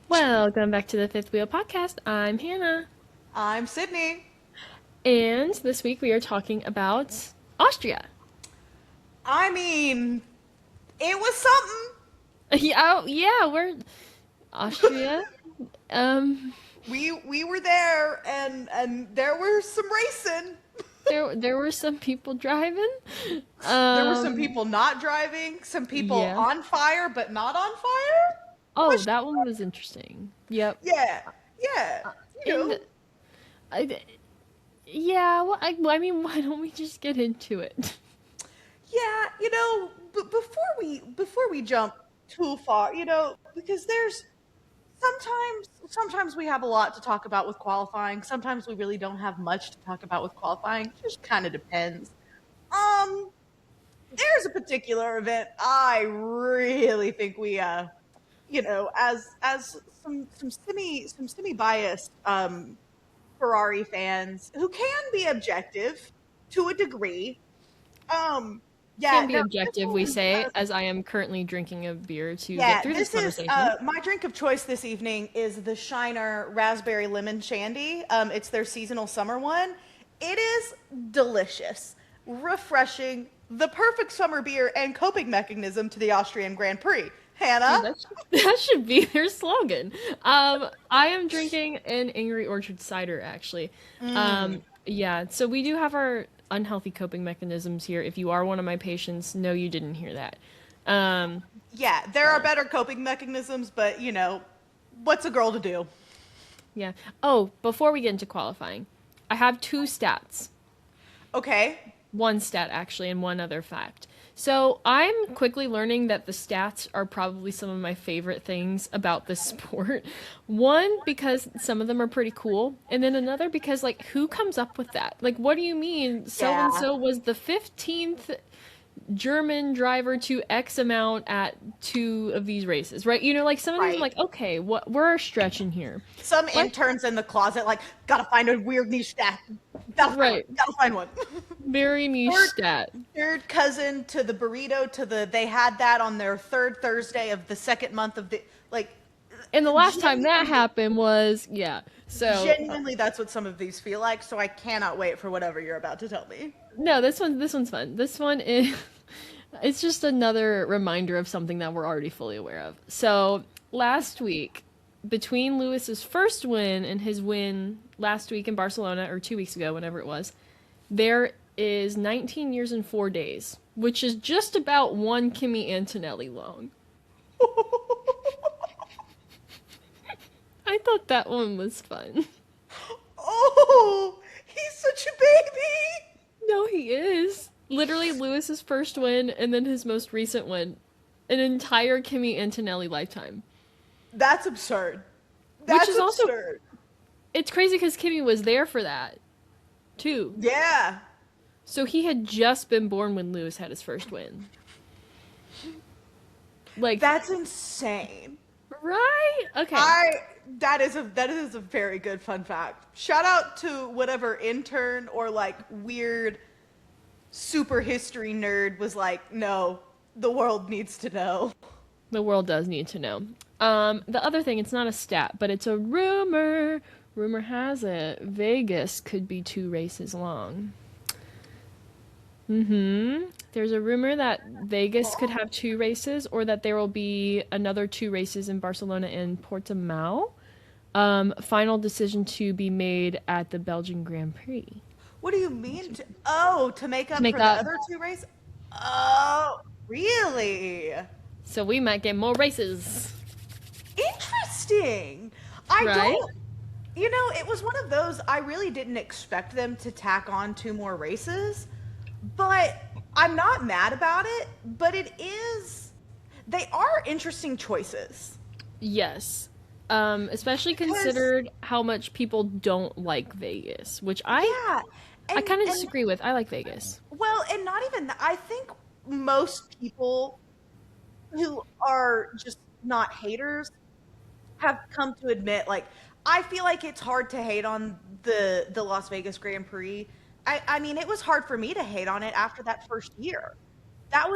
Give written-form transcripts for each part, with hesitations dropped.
Welcome back to the Fifth Wheel Podcast. I'm Hannah. I'm Sydney. And this week we are talking about Austria. I mean, it was something. Yeah, we're Austria. Um, We were there, and there were some racing. there were some people driving. There were some Um, people not driving, some people yeah. on fire but not on fire. Oh, Question that one mark. was interesting. Yep. Yeah, yeah. You And know, I, yeah, well, I mean, why don't we just get into it? yeah. Before we jump too far, because there's sometimes we have a lot to talk about with qualifying. Sometimes we really don't have much to talk about with qualifying. It just kind of depends. Um, there's a particular event I really think we as some semi biased Ferrari fans who can be objective to a degree. Um Can yeah, be now this objective, we one say, as I am currently drinking a beer to get yeah, through this this is conversation. my drink of choice this evening is the Shiner Raspberry Lemon Shandy. It's their seasonal summer one. It is delicious, refreshing, the perfect summer beer and coping mechanism to the Austrian Grand Prix. Dude, Hannah? that should be their slogan. I am drinking an Angry Orchard cider, actually. Yeah, so we do have our unhealthy coping mechanisms here. If you are one of my patients, no, you didn't hear that. Um, Yeah, there are so, better coping mechanisms, but what's a girl to do? yeah. Oh, before we get into qualifying, I have two stats. Okay. One stat, actually, and one other fact. So I'm quickly learning that the stats are probably some of my favorite things about this sport. One, because some of them are pretty cool, and then another because, like, who comes up with that? Like, what do you mean so and Yeah. so was the 15th German driver to X amount at two of these races, right? Like some of these I'm Right. like, okay, what we're stretching here. Some But interns in the closet like gotta find a weird niche stat. Gotta find one. right, Gotta find one. very niche third, stat. third cousin to the burrito to the they had that on their third Thursday of the second month of the like And the last time that genuinely, happened was, yeah. So genuinely that's what some of these feel like. So I cannot wait for whatever you're about to tell me. no, this one's fun. This one is it's just another reminder of something that we're already fully aware of. So last week, between Lewis's first win and his win last week in Barcelona, or 2 weeks ago, whenever it was, there is 19 years and 4 days, which is just about one Kimi Antonelli long. I thought that one was fun. Oh, he's such a baby. No, he is. Literally Lewis's first win and then his most recent win. An entire Kimi Antonelli lifetime. That's absurd. Which That's is also, absurd. it's crazy because Kimi was there for that, too. Yeah. So he had just been born when Lewis had his first win. Like, That's insane. right? Okay. I that is a very good fun fact. Shout out to whatever intern or like weird super history nerd was like, no, the world needs to know. The world does need to know. The other thing, it's not a stat, but it's a rumor. Rumor has it Vegas could be 2 races long. There's a rumor that Vegas could have 2 races, or that there will be another 2 races in Barcelona and Portimao. Final decision to be made at the Belgian Grand Prix. What do you mean to make To up make for the up, other two races? Oh, really? so we might get more races, Interesting. I right? don't it was one of those I really didn't expect them to tack on two more races, but I'm not mad about it, but they are interesting choices Yes. Especially because considered how much people don't like Vegas, which yeah, I and kind of and disagree with. I like Vegas. well, and not even that. I think most people who are just not haters have come to admit like I feel like it's hard to hate on the Las Vegas Grand Prix. I mean it was hard for me to hate on it after that first year.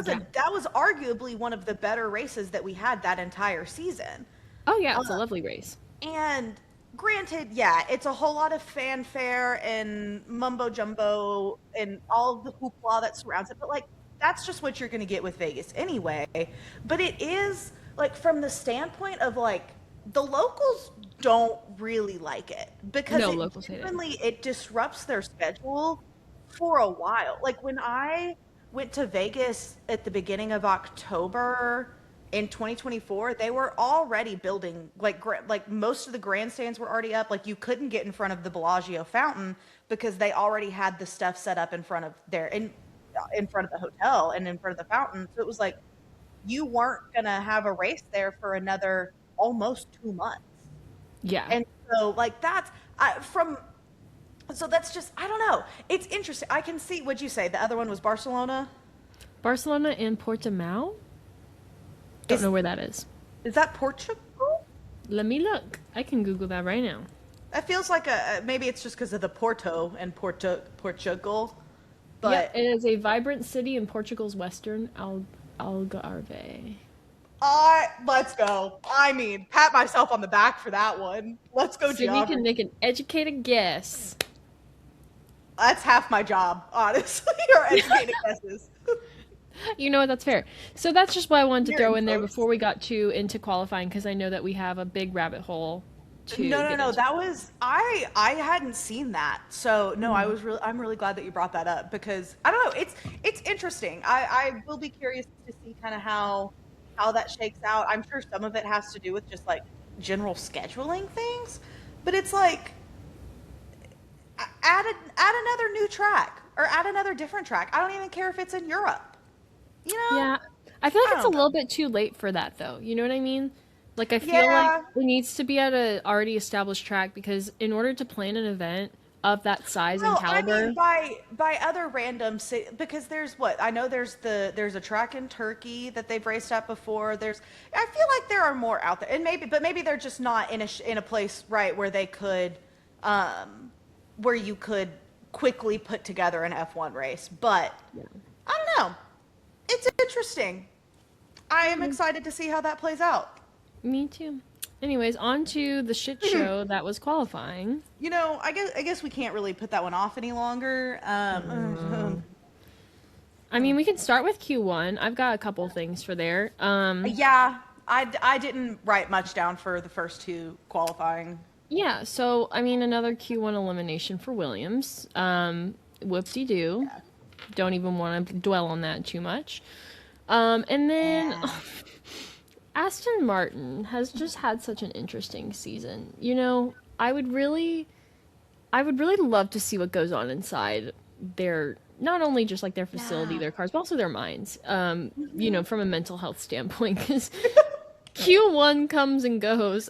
Yeah. That was arguably one of the better races that we had that entire season. Oh yeah, it's a lovely race. And granted, yeah, it's a whole lot of fanfare and mumbo jumbo and all of the hoopla that surrounds it, but like that's just what you're going to get with Vegas anyway. But it is like from the standpoint of like the locals don't really like it because No, it locals hate it. genuinely it disrupts their schedule for a while. Like when I went to Vegas at the beginning of October in 2024, they were already building like most of the grandstands were already up. Like you couldn't get in front of the Bellagio fountain because they already had the stuff set up in front of there in front of the hotel and in front of the fountain. So it was like you weren't gonna have a race there for another almost 2 months. Yeah. And so like that's from so that's just I don't know. It's interesting. I can see what'd you say? The other one was Barcelona. Barcelona and Portimao? Don't Is know where that is. is that Portugal? Let me look. I can Google that right now. That feels like a maybe it's just because of the Porto and Portugal, Yep, but it is a vibrant city in Portugal's western Algarve. I let's go. I mean, pat myself on the back for that one. Let's go Sydney can geography. make an educated guess. That's half my job, honestly. Or educated guesses. You know what? That's fair. So that's just what I wanted to throw Hearing in there folks. before we got too into qualifying because I know that we have a big rabbit hole to No, no, get no. into. That was I hadn't seen that. So no, I'm really glad that you brought that up because I don't know. It's interesting. I will be curious to see kind of how that shakes out. I'm sure some of it has to do with just like general scheduling things, but it's like add another new track or add another different track. I don't even care if it's in Europe. You know? Yeah, I feel like I it's a don't know. little bit too late for that though. You know what I mean? Like I feel like Yeah. it needs to be at a already established track because in order to plan an event of that size and Well, I mean, caliber, by other random because there's what I know there's a track in Turkey that they've raced at before. I feel like there are more out there, and maybe they're just not in a place right where they could, where you could quickly put together an F1 race. But yeah. I don't know. It's interesting. I am Yeah, excited to see how that plays out. me too. Anyways, on to the shit show that was qualifying. I guess we can't really put that one off any longer. I mean, we can start with Q1. I've got a couple things for there. Yeah, I didn't write much down for the first two qualifying. Yeah, so I mean, another Q1 elimination for Williams. Whoop-de-doo. Yeah. Don't even want to dwell on that too much. And then Yeah. Aston Martin has just had such an interesting season. You know, I would really love to see what goes on inside their not only just like their facility, Yeah. their cars, but also their minds. You Mhm. know, from a mental health standpoint, because Q1 comes and goes.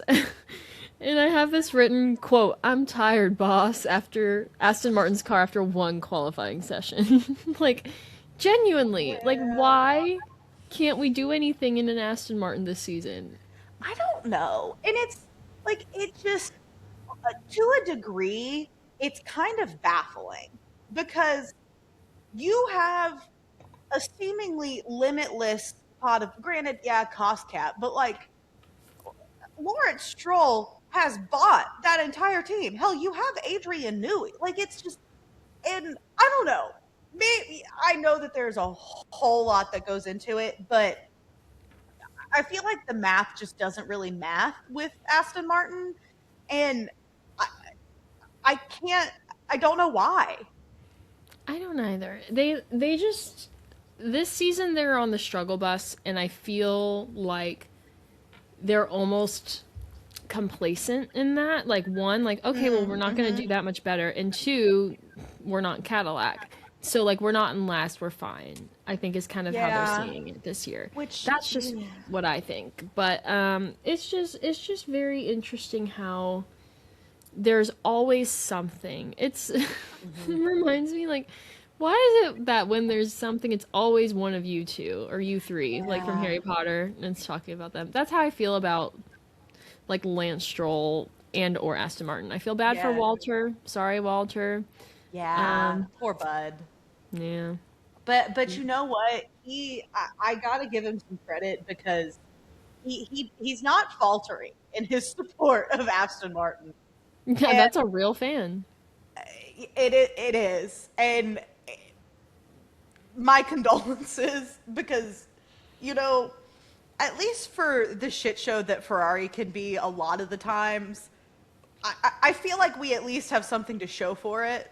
And I have this written quote, "I'm tired, boss," after Aston Martin's car after one qualifying session. Like, genuinely, like, Yeah. why can't we do anything in an Aston Martin this season? I don't know. And it's like, it just, to a degree, it's kind of baffling because you have a seemingly limitless pot of, granted, yeah, cost cap, but like Lawrence Stroll has bought that entire team. Hell, you have Adrian Newey. Like, it's just, and I don't know. Maybe I know that there's a whole lot that goes into it, but I feel like the math just doesn't really math with Aston Martin, and I, I can't. I don't know why. I don't either. They just this season they're on the struggle bus, and I feel like they're almost complacent in that. Like one, like okay, well we're not gonna Mm-hmm. do that much better, and two, we're not Cadillac, so like we're not in last, we're fine. I think is kind of how they're Yeah. seeing it this year. Which, That's just yeah. what I think. But it's just very interesting how there's always something. It Mhm. reminds me like why is it that when there's something it's always one of you two or you three like from Yeah. Harry Potter and it's talking about them. That's how I feel about like Lance Stroll and or Aston Martin. I feel bad for Yeah. Walter. Sorry, Walter. Yeah. Um, Poor Bud. yeah. But you know what? I gotta give him some credit because he's not faltering. in his support of Aston Martin. Yeah, And that's a real fan. it is. And my condolences because, you know, at least for the shit show that Ferrari can be a lot of the times, I feel like we at least have something to show for it.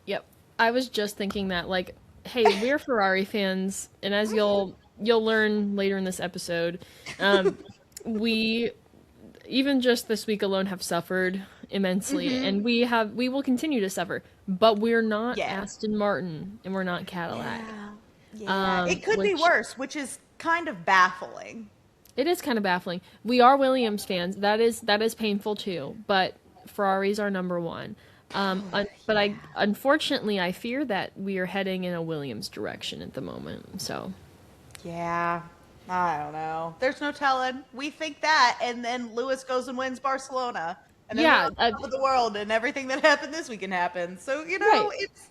Yep. I was just thinking that, like, hey, we're Ferrari fans, and as you'll learn later in this episode, um, we even just this week alone have suffered immensely, Mm-hmm. and we will continue to suffer. But we're not Yeah. Aston Martin, and we're not Cadillac. Yeah. Yeah. It could be Which worse, which is kind of baffling. it is kind of baffling. We are Williams fans. That is painful too. But Ferrari's our number one. But I unfortunately I fear that we are heading in a Williams direction at the moment. So Yeah. I don't know. There's no telling. We think that, and then Lewis goes and wins Barcelona. And then we're yeah, on top of the world, and everything that happened this weekend happened. So, right. it's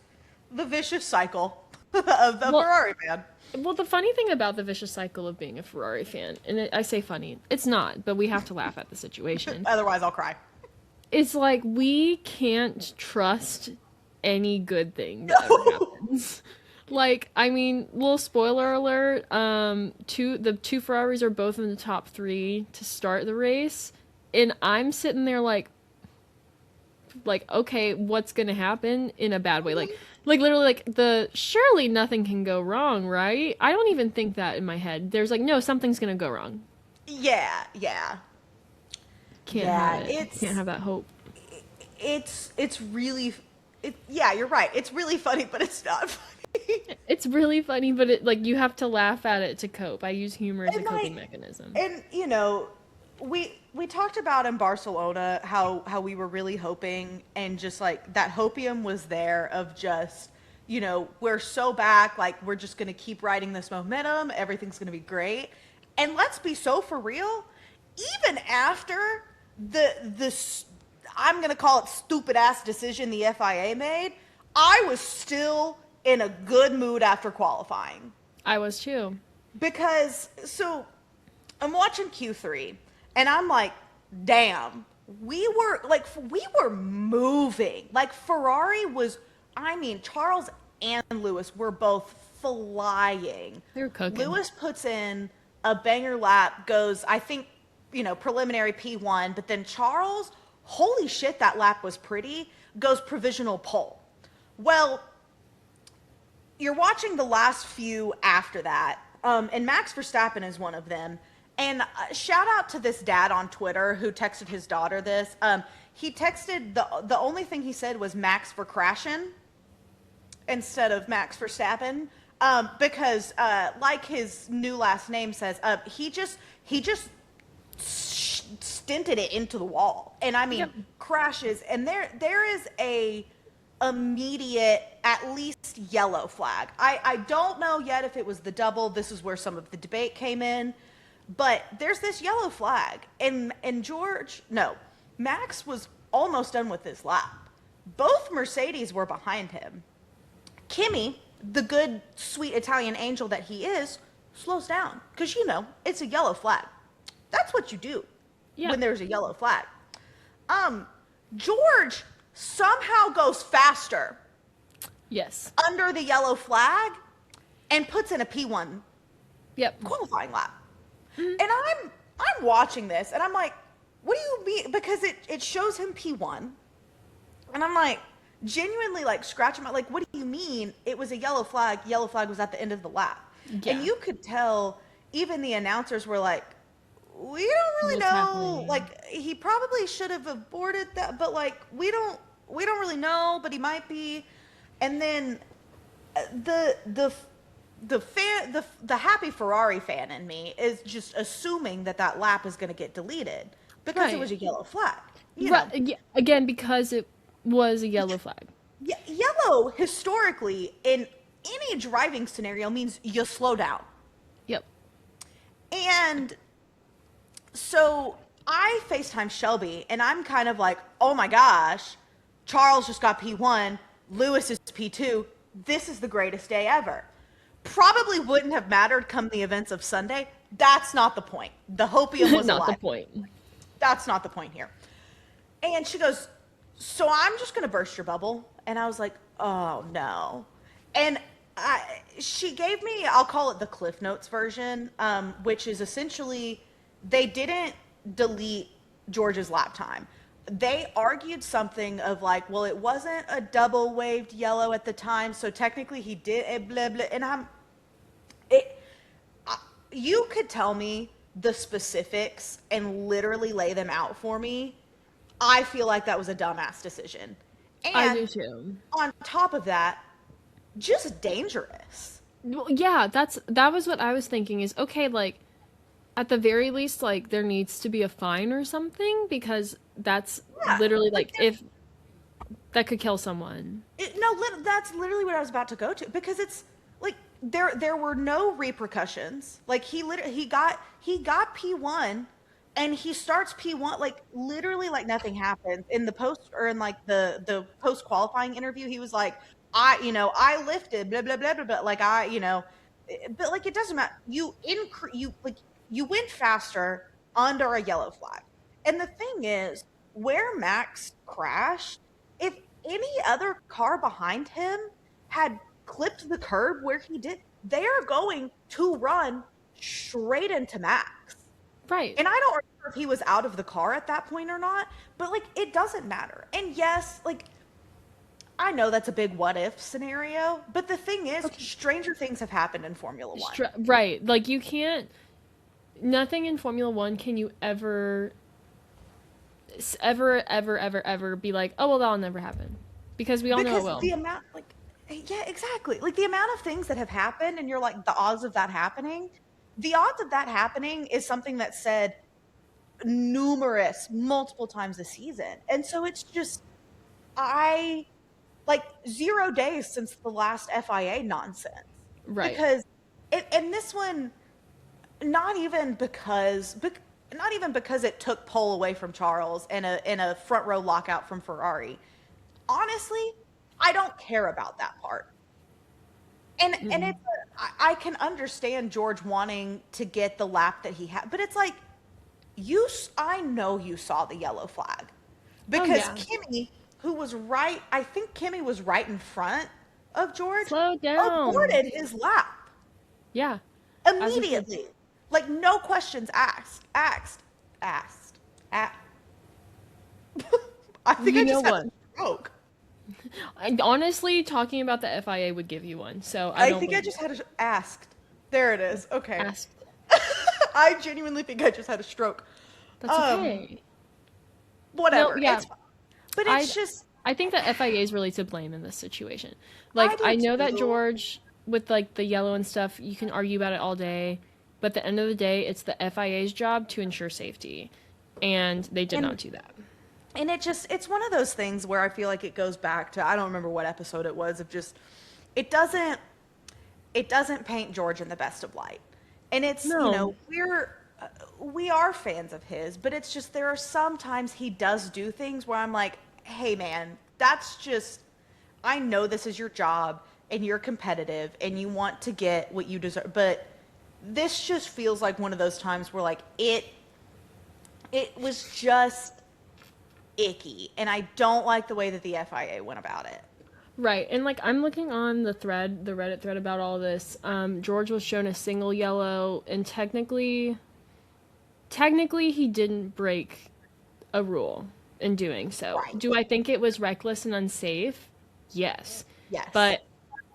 the vicious cycle of the Well, Ferrari fan. well, the funny thing about the vicious cycle of being a Ferrari fan, and I say funny, it's not, but we have to laugh at the situation. Otherwise, I'll cry. It's like we can't trust any good thing that ever happens. Like, I mean, little spoiler alert, the two Ferraris are both in the top three to start the race, and I'm sitting there like, okay, what's gonna happen in a bad way? Like literally, like surely nothing can go wrong, right? I don't even think that in my head. There's like, no, something's gonna go wrong. Yeah, yeah. Can't Yeah, have it. Can't have that hope. it's really, yeah, you're right. It's really funny, but it's not funny. It's really funny, but it like you have to laugh at it to cope. I use humor as a And coping like, mechanism. and we talked about in Barcelona how we were really hoping, and just like that hopium was there of just, we're so back, like we're just gonna keep riding this momentum, everything's gonna be great. And let's be so for real, even after the I'm gonna call it stupid ass decision the FIA made, I was still in a good mood after qualifying. I was too. Because, so, I'm watching Q3, and I'm like, damn, we were moving. Like, Ferrari was, I mean, Charles and Lewis were both flying. They were cooking. Lewis puts in a banger lap, goes, I think, preliminary P1, but then Charles, holy shit, that lap was pretty, goes provisional pole. Well, you're watching the last few after that, and Max Verstappen is one of them. And shout out to this dad on Twitter who texted his daughter this. He texted, the only thing he said was Max for crashing instead of Max Verstappen, because like his new last name says, he just stinted it into the wall, and I mean, Yep. crashes. And there is a immediate, at least, yellow flag. I don't know yet if it was the double. This is where some of the debate came in. But there's this yellow flag. And Max was almost done with this lap. Both Mercedes were behind him. Kimi, the good, sweet Italian angel that he is, slows down. Because, it's a yellow flag. That's what you do Yeah. when there's a yellow flag. George somehow goes faster Yes. under the yellow flag and puts in a P1 Yep. qualifying lap. And I'm watching this, and I'm like, what do you mean? Because it shows him P1, and I'm like, genuinely like scratching my, like, what do you mean it was a yellow flag? Yellow flag was at the end of the lap. Yeah. And you could tell even the announcers were like, we don't really What's know. happening? Like, he probably should have aborted that, but like we don't really know, but he might be. And then the happy Ferrari fan in me is just assuming that lap is going to get deleted because it Right. was a yellow flag. Right. Yeah, again, because it was a yellow flag. Yellow historically in any driving scenario means you slow down. Yep. And so I FaceTime Shelby, and I'm kind of like, oh my gosh, Charles just got P1, Lewis is P2. This is the greatest day ever. Probably wouldn't have mattered come the events of Sunday. That's not the point. The hopium was Not alive. the point. that's not the point here. And she goes, so I'm just going to burst your bubble. And I was like, oh no. And she gave me, I'll call it the Cliff Notes version, which is essentially they didn't delete George's lap time. They argued something of like, well, it wasn't a double waved yellow at the time, so technically he did a blah blah. And it, you could tell me the specifics and literally lay them out for me. I feel like that was a dumbass decision. I do And too. on top of that, just dangerous. Well, yeah, that was what I was thinking is okay, like at the very least like there needs to be a fine or something because that's Yeah, literally like like if that could kill someone. no, that's literally what I was about to go to because it's like there were no repercussions. Like he got P1 and he starts P1 like literally like nothing happened in the post or in like the post qualifying interview. He was like, I lifted blah blah blah blah blah. Like but like it doesn't matter. You went faster under a yellow flag. And the thing is, where Max crashed, if any other car behind him had clipped the curb where he did, they are going to run straight into Max. Right. And I don't remember if he was out of the car at that point or not, but like it doesn't matter. And yes, like I know that's a big what if scenario, but the thing is, Okay. stranger things have happened in Formula One. Right. Like you can't nothing in Formula 1 can you ever be like, "Oh, well that'll never happen." Because we all know it Because will. the amount, like, yeah, exactly. Like the amount of things that have happened, and you're like, the odds of that happening, the odds of that happening is something that's said multiple times a season. And so it's just, I like 0 days since the last FIA nonsense. Right. Because, and this one, not even because, not even because it took pole away from Charles and a front row lockout from Ferrari. Honestly, I don't care about that part. And Mm-mm. it's I can understand George wanting to get the lap that he had, but it's like I know you saw the yellow flag Oh because yeah. Kimmy, who was right, I think Kimmy was right in front of George, Slow down. aborted his lap Yeah. As you should. immediately, like no questions asked. A- I think You I know just had what? a stroke. Honestly, talking about the FIA would give you one, so I I don't think I blame you. just had a asked. There it is. Okay. Asked. I genuinely think I just had a stroke. That's Um, okay. No, Whatever. yeah. It's fine. But I it's just I think that FIA is really to blame in this situation. I Like do I know that too. George with like the yellow and stuff, you can argue about it all day, but at the end of the day, it's the FIA's job to ensure safety, and they did And not do that. it's one of those things where I feel like it goes back to I don't remember what episode it was of just it doesn't it doesn't paint George in the best of light. And it's, No. we are fans of his, but it's just there are sometimes he does do things where I'm like, "Hey man, that's just I know this is your job and you're competitive and you want to get what you deserve, but this just feels like one of those times where like it was just icky and I don't like the way that the FIA went about it. Right, and like I'm looking on the thread, the Reddit thread about all this. George was shown a single yellow, and technically he didn't break a rule in doing so. Right. Do I think it was reckless and unsafe? Yes. Yes. But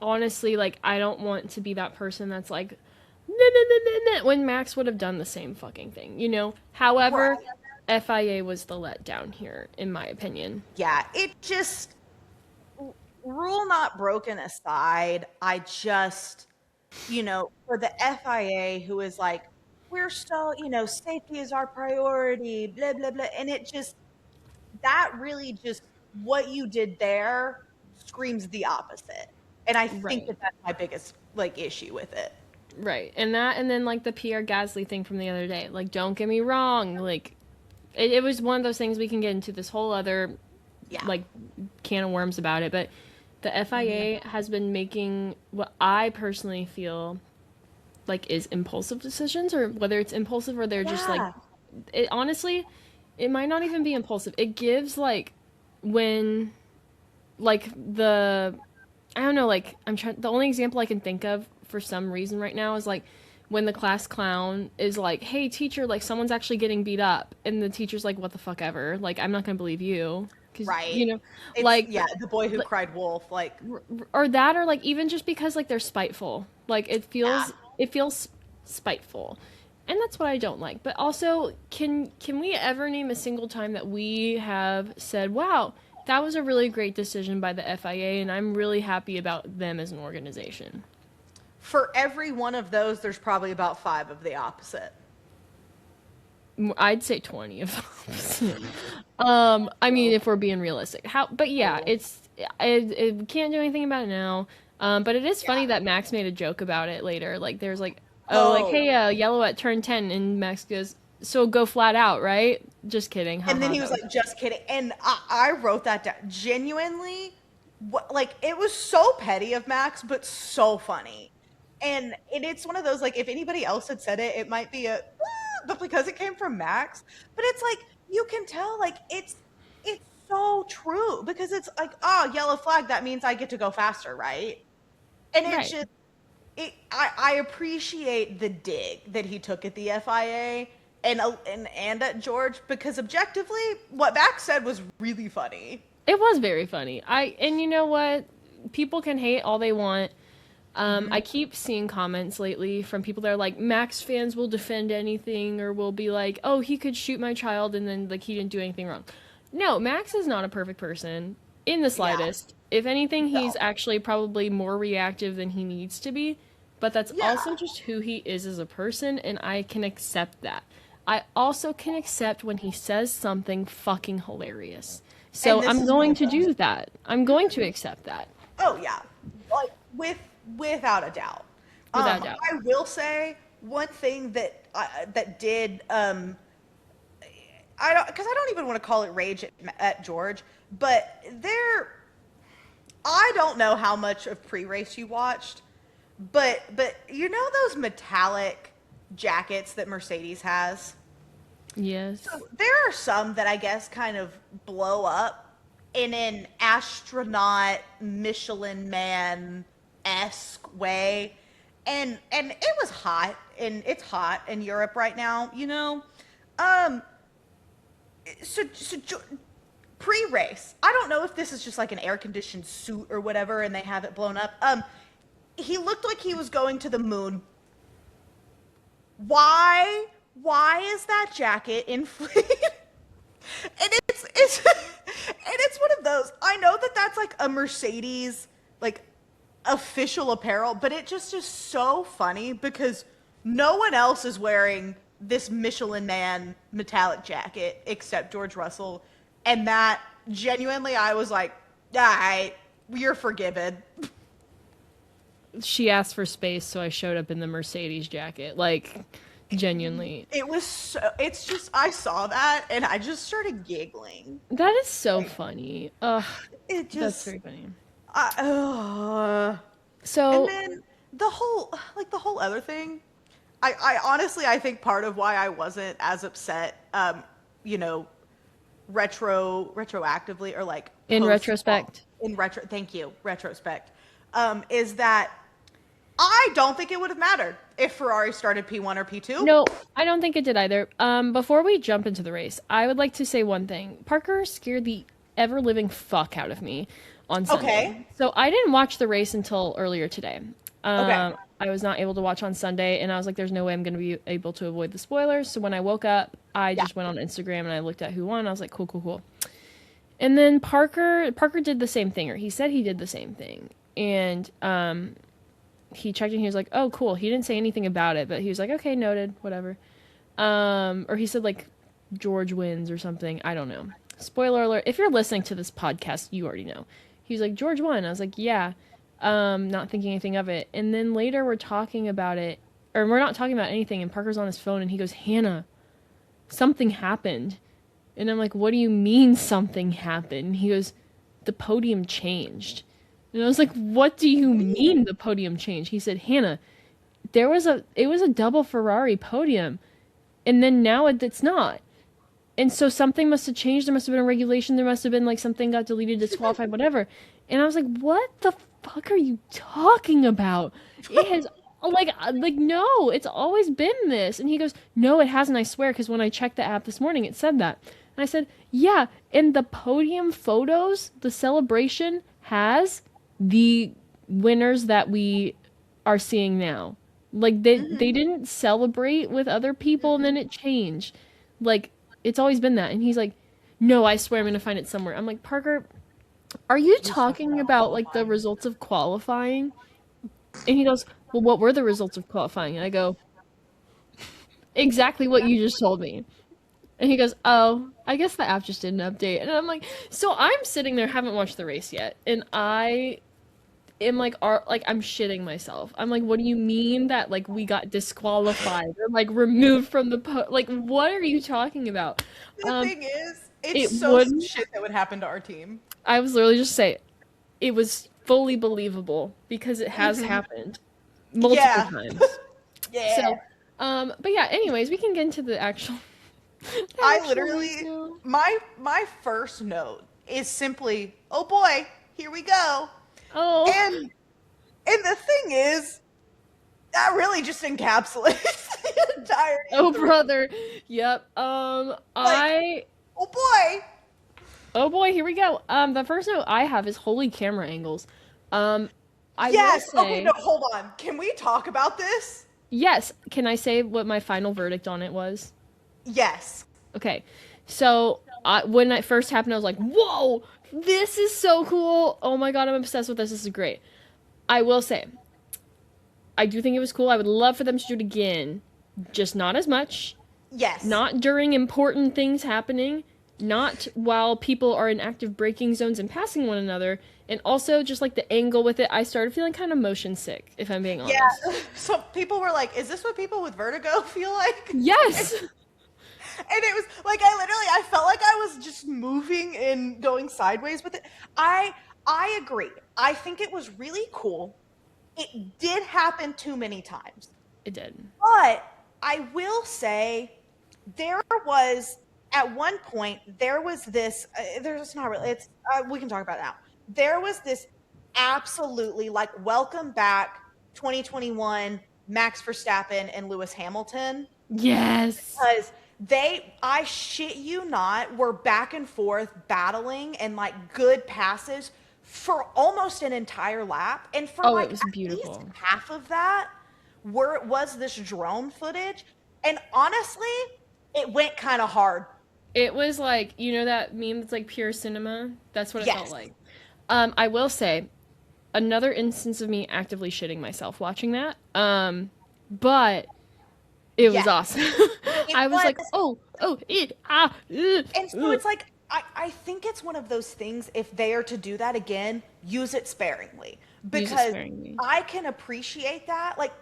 honestly, like I don't want to be that person that's like "Meh, meh, meh, meh, meh," when Max would have done the same fucking thing, you know? However, Right. FIA was the letdown here, in my opinion. Yeah, it just rule not broken aside, I just, for the FIA who is like, we're so, safety is our priority, blah, blah, blah. And it just, that really just, what you did there screams the opposite. And I think Right. that that's my biggest, like, issue with it. Right. And that and then like the Pierre Gasly thing from the other day. Like don't get me wrong, like it was one of those things we can get into this whole other Yeah. like can of worms about it, but the Mhm. FIA has been making what I personally feel like is impulsive decisions or whether it's impulsive or they're just like Yeah. it honestly it might not even be impulsive. It gives like when like the I don't know, like I'm trying the only example I can think of for some reason right now is like when the class clown is like, "Hey teacher, like someone's actually getting beat up." And the teacher's like, "What the fuck ever? Like I'm not going to believe you." Cuz Right. It's like yeah, the boy who cried wolf. Like, or that or like even just because like they're spiteful. Like yeah. it feels spiteful. And that's what I don't like. But also, can we ever name a single time that we have said, "Wow, that was a really great decision by the FIA and I'm really happy about them as an organization." For every one of those, there's probably about 5 of the opposite. I'd say 20 of them. I mean, if we're being realistic. But yeah, it can't do anything about it now. But it is funny Yeah. that Max made a joke about it later. Like, there's like, oh, like, Oh. hey, yellow at turn 10. And Max goes, so go flat out, right? Just kidding. And then Haha. he was like, just kidding. And I wrote that down. Genuinely, what, like, it was so petty of Max, but so funny. And it's one of those, like, if anybody else had said it, it might be a, but because it came from Max, but it's like, you can tell, like, it's so true because it's like, oh, yellow flag, that means I get to go faster, right? And it's Right. just, I appreciate the dig that he took at the FIA and at George because objectively, what Max said was really funny. It was very funny. And you know what? People can hate all they want. I keep seeing comments lately from people that are like, Max fans will defend anything or will be like, oh, he could shoot my child and then like he didn't do anything wrong. No, Max is not a perfect person in the Yeah. slightest. If anything, he's No. actually probably more reactive than he needs to be, but that's Yeah. also just who he is as a person, and I can accept that. I also can accept when he says something fucking hilarious. And So this I'm is one going of to those. do that. I'm going to accept that, Oh yeah. Like without a doubt. without doubt. I will say one thing that did I don't because I don't even want to call it rage at George, but I don't know how much of pre-race you watched, but you know those metallic jackets that Mercedes has? Yes. So there are some that I guess kind of blow up in an astronaut Michelin man esque way. And it was hot and it's hot in Europe right now, you know. Um so pre-race. I don't know if this is just like an air-conditioned suit or whatever and they have it blown up. He looked like he was going to the moon. Why is that jacket inflated? And it's and it's one of those. I know that that's like a Mercedes like official apparel, but it just is so funny because no one else is wearing this Michelin Man metallic jacket except George Russell, and that genuinely I was like, all right, you're forgiven. She asked for space, so I showed up in the Mercedes jacket. Like, genuinely. It was so. It's just I saw that and I just started giggling. That is so funny. Ugh, It that's just very funny. I, and So, then the whole other thing, I honestly I think part of why I wasn't as upset, you know, retroactively or like in post retrospect, in retro thank you retrospect, is that I don't think it would have mattered if Ferrari started P1 or P2. no, I don't think it did either. Before we jump into the race, I would like to say one thing. Parker scared the ever living fuck out of me on Sunday. Okay. So I didn't watch the race until earlier today. Okay. I was not able to watch on Sunday, and I was like, "There's no way I'm going to be able to avoid the spoilers." So when I woke up, I Yeah. just went on Instagram and I looked at who won. I was like, "Cool, cool, cool." And then Parker did the same thing, or he said he did the same thing, and he checked and he was like, "Oh, cool." He didn't say anything about it, but he was like, "Okay, noted, whatever." Or he said like George wins or something. I don't know. Spoiler alert. If you're listening to this podcast, you already know. He was like, "George won." I was like, "Yeah." Not thinking anything of it. And then later we're talking about it, or we're not talking about anything, and Parker's on his phone and he goes, "Hannah, something happened." And I'm like, "What do you mean something happened?" He goes, "The podium changed." And I was like, "What do you mean the podium changed?" He said, "Hannah, it was a double Ferrari podium, and then now it's not." And so something must have changed. There must have been a regulation. There must have been like something got deleted, disqualified, whatever. And I was like, what the fuck are you talking about? It has like no, it's always been this. And he goes, no, it hasn't. I swear, because when I checked the app this morning, it said that. And I said, yeah. And the podium photos, the celebration has the winners that we are seeing now. Like they didn't celebrate with other people and then it changed. Like it's always been that. And he's like, "No, I swear I'm going to find it somewhere." I'm like, "Parker, are you He's talking talking about about like the qualifying. results of qualifying?" And he goes, "Well, what were the results of qualifying?" And I go, "Exactly what you just told me." And he goes, "Oh, I guess the app just didn't update." And I'm like, "So I'm sitting there, haven't watched the race yet, and I am like, I'm shitting myself. I'm like, what do you mean that like we got disqualified or like removed from the like what are you talking about?" The Um, thing is, it's it so would. some shit that would happen to our team. I was literally just say it was fully believable because it has happened multiple Yeah. times. Yeah. So, but yeah. Anyways, we can get into the actual the I actual race literally now. my first note is simply, "Oh boy, here we go." Oh, And the thing is, that really just encapsulates the entirety of oh, the race. brother. Yep. Like, I. oh boy. Oh boy, here we go. The first note I have is holy camera angles. Um, I will Yes. Okay, no, say hold on. Can we talk about this? yes. Can I say what my final verdict on it was? Yes. Okay, so when it first happened, I was like, "Whoa, this is so cool! Oh my god, I'm obsessed with this. This is great." I will say, I do think it was cool. I would love for them to do it again, just not as much. Yes. Not during important things happening, not while people are in active braking zones and passing one another, and also just like the angle with it, I started feeling kind of motion sick, if I'm being Yeah. honest. So people were like, "Is this what people with vertigo feel like?" Yes! And it was like I felt like I was just moving and going sideways with it. I agree. I think it was really cool. It did happen too many times. It did. But I will say there was at one point there was this there's not really it's we can talk about it now. There was this absolutely like welcome back 2021 Max Verstappen and Lewis Hamilton Yes! because I shit you not, were back and forth battling and like good passes for almost an entire lap. And for Oh, it like was at least beautiful. half of that was this drone footage. And honestly, it went kind of hard. It was like, you know that meme that's like pure cinema? That's what it felt Yes. like. I will say, another instance of me actively shitting myself watching that. But it was Yeah. awesome. It I was was. like, ugh, And so ugh. it's like, I think it's one of those things, if they are to do that again, use it sparingly. Use it Because sparingly. I can appreciate that. Like,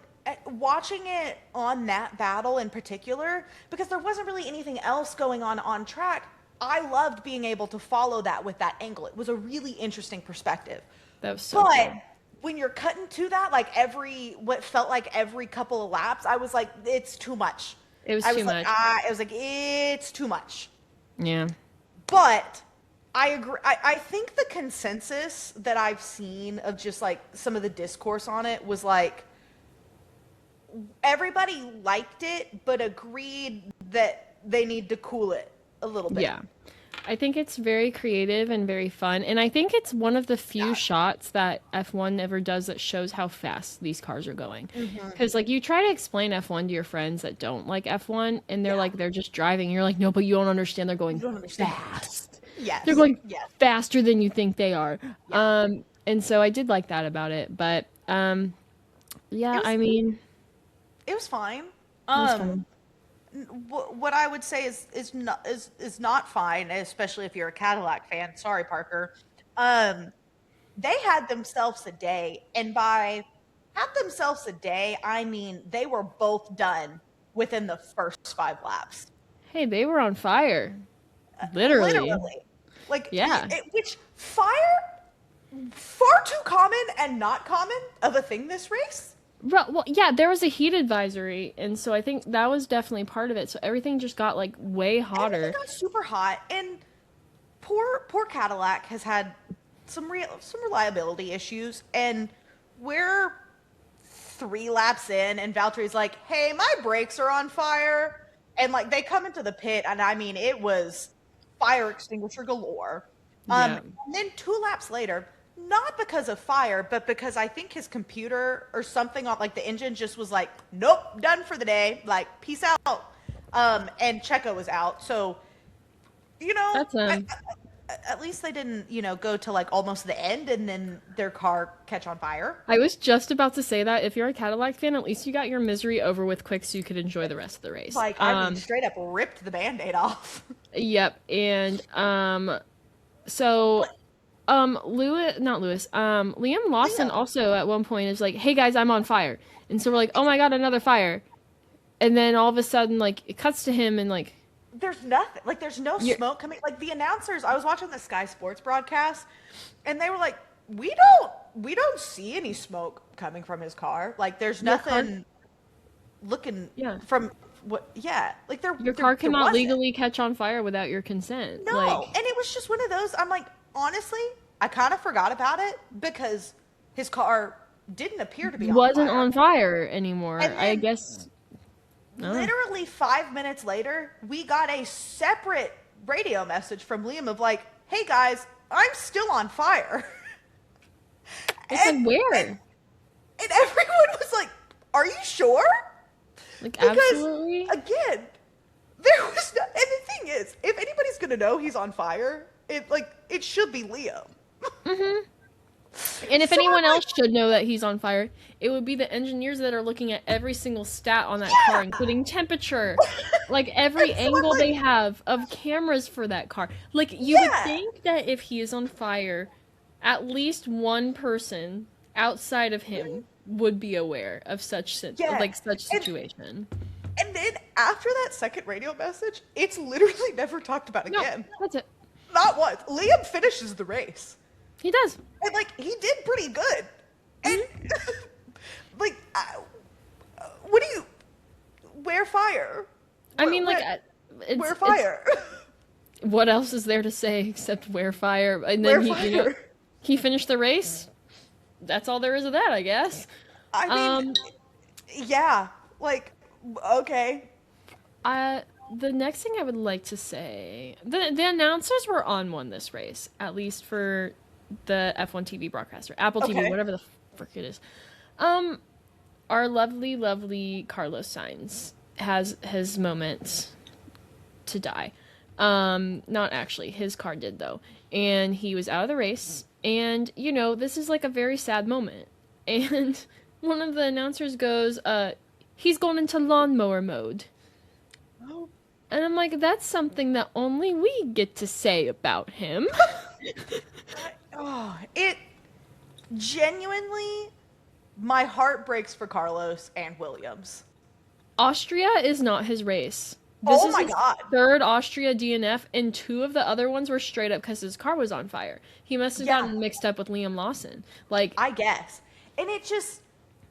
watching it on that battle in particular, because there wasn't really anything else going on track, I loved being able to follow that with that angle. It was a really interesting perspective. That was so But cool. when you're cutting to that, like what felt like every couple of laps, I was like, it's too much. It was I too was like, much. it's too much. Yeah. But I agree. I think the consensus that I've seen of just like some of the discourse on it was like everybody liked it, but agreed that they need to cool it a little bit. Yeah. I think it's very creative and very fun. And I think it's one of the few Yeah. shots that F1 ever does that shows how fast these cars are going. Mm-hmm. Because, like, you try to explain F1 to your friends that don't like F1, and they're Yeah. like, they're just driving. And you're like, no, but you don't understand. They're going You don't understand. fast. Yes. They're going Yes. faster than you think they are. Yeah. And so I did like that about it. But, yeah, It was I mean, it was fine. it was fun. What I would say is not fine, especially if you're a Cadillac fan. Sorry, Parker. They had themselves a day, and by had themselves a day, I mean they were both done within the first 5 laps. Hey, they were on fire. Literally. Like Yeah. which fire far too common and not common of a thing this race. Well, yeah, there was a heat advisory, and so I think that was definitely part of it. So everything just got like way Everything hotter. got super hot, and poor Cadillac has had some reliability issues, and we're 3 laps in, and Valtteri's like, "Hey, my brakes are on fire," and like they come into the pit, and I mean it was fire extinguisher galore. Yeah. And then 2 laps later, not because of fire, but because I think his computer or something on like the engine just was like, "Nope, done for the day. Like, peace out." And Checo was out, so you know, That's him. at least they didn't, go to like almost the end and then their car catch on fire. I was just about to say that if you're a Cadillac fan, at least you got your misery over with quick so you could enjoy the rest of the race. Like, I mean, straight up ripped the band-aid off. Yep, and so Lewis, not Lewis, Liam Lawson Liam, also at one point is like, "Hey guys, I'm on fire." And so we're like, "Oh my God, another fire." And then all of a sudden like it cuts to him and like there's nothing. Like, there's no you're, smoke coming. Like, the announcers, I was watching the Sky Sports broadcast, and they were like, we don't see any smoke coming from his car. Like, there's your car nothing looking yeah. from what, yeah. Like, Your there car cannot wasn't. legally catch on fire without your consent. No, and it was just one of those. I'm like, honestly, I kind of forgot about it because his car didn't appear to be on wasn't fire. on fire anymore. And I then, guess I don't know. literally 5 minutes later, we got a separate radio message from Liam of like, "Hey guys, I'm still on fire," It's like and and, where? and everyone was like, "Are you sure?" Like Because absolutely. again, there was no. And the thing is, if anybody's gonna know he's on fire, it should be Liam. And if So anyone I'm like, else should know that he's on fire, it would be the engineers that are looking at every single stat on that car, yeah. including temperature, like every And so I'm angle like, they have of cameras for that car. Like you would yeah, think that if he is on fire, at least one person outside of him would be aware of yeah. like such And situation. and then after that second radio message, it's literally never talked about No, again. that's it. Not once. Liam finishes the race. He does. And like he did pretty good. And like what do you wear fire? I mean, like, Wear it's fire. what else is there to say except wear fire? And Wear then fire. he finished the race. That's all there is of that, I guess. I mean, Um, yeah. Like, okay. the next thing I would like to say, the announcers were on one this race, at least for the F1 TV broadcaster, Apple TV, Okay. whatever the frick it is. Um, our lovely, lovely Carlos Sainz has his moment to die. Not actually, his car did though, and he was out of the race. And this is like a very sad moment. And one of the announcers goes, "He's going into lawnmower mode." Oh, And I'm like, that's something that only we get to say about him. it genuinely, my heart breaks for Carlos and Williams. Austria is not his race. This Oh is my his God. third Austria DNF, and two of the other ones were straight up because his car was on fire. He must have Yeah. gotten mixed up with Liam Lawson. Like, I guess. And it just,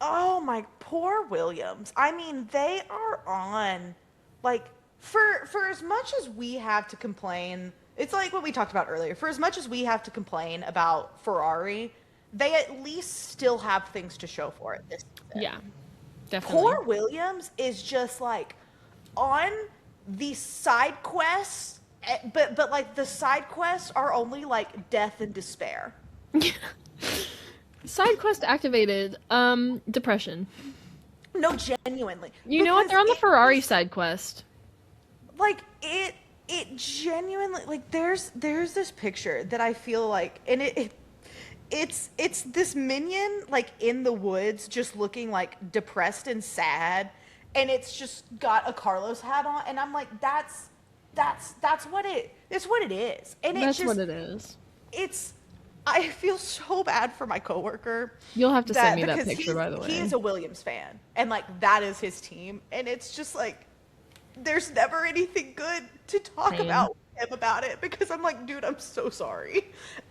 oh my, poor Williams. I mean, they are on, like, for as much as we have to complain, it's like what we talked about earlier. For as much as we have to complain about Ferrari, they at least still have things to show for it this season. yeah, definitely. Poor Williams is just like on the side quests, but like the side quests are only like death and despair. Side quest activated. Depression. No, genuinely. You know what? Because They're on the it Ferrari was- side quest. like it genuinely, like there's this picture that I feel like, and it's this minion like in the woods just looking like depressed and sad, and it's just got a Carlos hat on, and I'm like, that's what it's what it is. And That's it's just what it is. it's I feel so bad for my coworker. You'll have to send me that Because picture, by the way. he is a Williams fan, and like that is his team, and it's just like there's never anything good to talk Same. about with him about it, because I'm like, dude, I'm so sorry.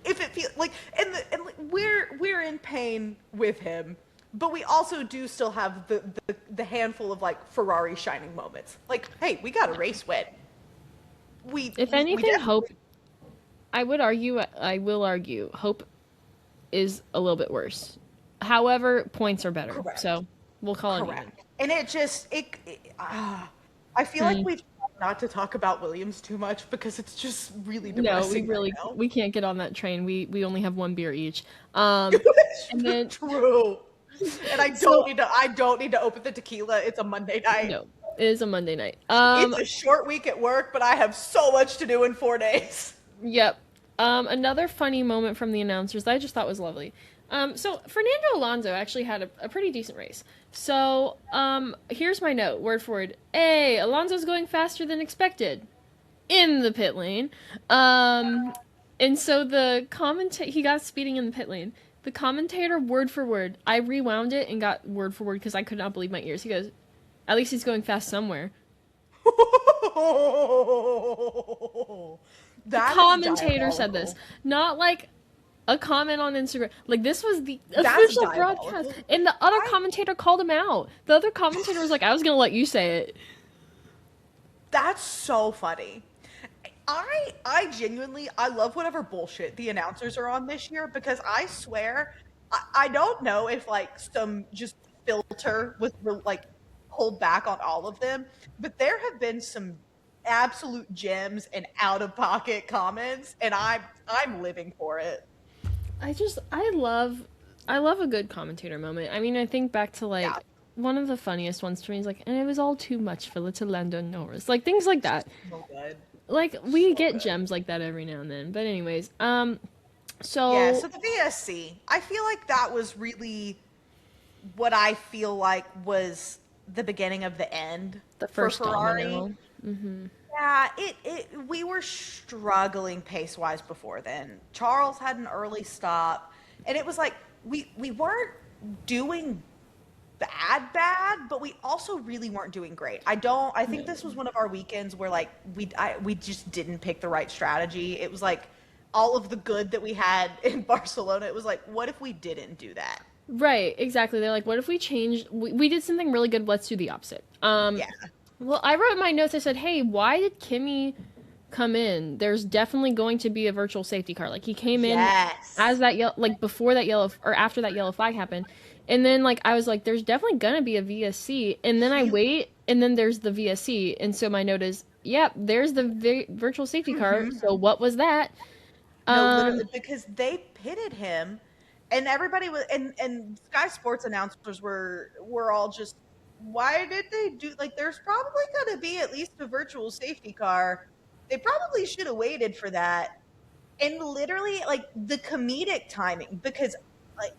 If it feels like, and like we're in pain with him, but we also do still have the handful of like Ferrari shining moments. Like, hey, we got a race win. If We anything, hope. definitely I will argue, hope is a little bit worse. However, points are better, correct. so we'll call it even. Correct. And I feel like Hmm. we've tried not to talk about Williams too much because it's just really No, depressing right now. we can't get on that train. We only have one beer each. Um, and then True. And so I don't need to open the tequila. It's a Monday night. no, it is a Monday night. It's a short week at work, but I have so much to do in 4 days. Yep. Another funny moment from the announcers that I just thought was lovely. So Fernando Alonso actually had a pretty decent race. So, here's my note, word for word. A, Alonso's going faster than expected in the pit lane. And so he got speeding in the pit lane. The commentator, word for word, I rewound it and got word for word because I could not believe my ears. He goes, at least he's going fast somewhere. The That is commentator said this, diabolical. not like a comment on Instagram. Like this was the That's official broadcast, diabolical. and the other I commentator called him out. The other commentator was like, "I was gonna let you say it." That's so funny. I genuinely I love whatever bullshit the announcers are on this year because I swear I don't know if like some just filter was like pulled back on all of them, but there have been some absolute gems and out of pocket comments, and I'm living for it. I love a good commentator moment. I mean, I think back to Yeah, like one of the funniest ones to me is like, and it was all too much for little Lando Norris, like things like that. so good, Like we so get good. gems like that every now and then. But anyways, Yeah, so so the VSC, I feel like that was really what I feel like was the beginning of the end the for first Ferrari. domino. Hmm. Yeah, we were struggling pace wise before then. Charles had an early stop, and it was like we weren't doing bad, but we also really weren't doing great. I think this was one of our weekends where like we just didn't pick the right strategy. It was like all of the good that we had in Barcelona. It was like, what if we didn't do that? Right, exactly. They're like, what if we changed? We did something really good. Let's do the opposite. Yeah. Well, I wrote in my notes. I said, hey, why did Kimmy come in? There's definitely going to be a virtual safety car. Like he came in as Yes. that yellow, like before that yellow or after that yellow flag happened, and then like I was like, there's definitely gonna be a VSC, and then I He wait, and then there's the VSC, and so my note is, yep, there's the virtual safety car. mhm. So what was that? No, Um, literally, because they pitted him, and everybody was, and Sky Sports announcers were all just, why did they do like? There's probably going to be at least a virtual safety car. They probably should have waited for that. And literally, like the comedic timing, because like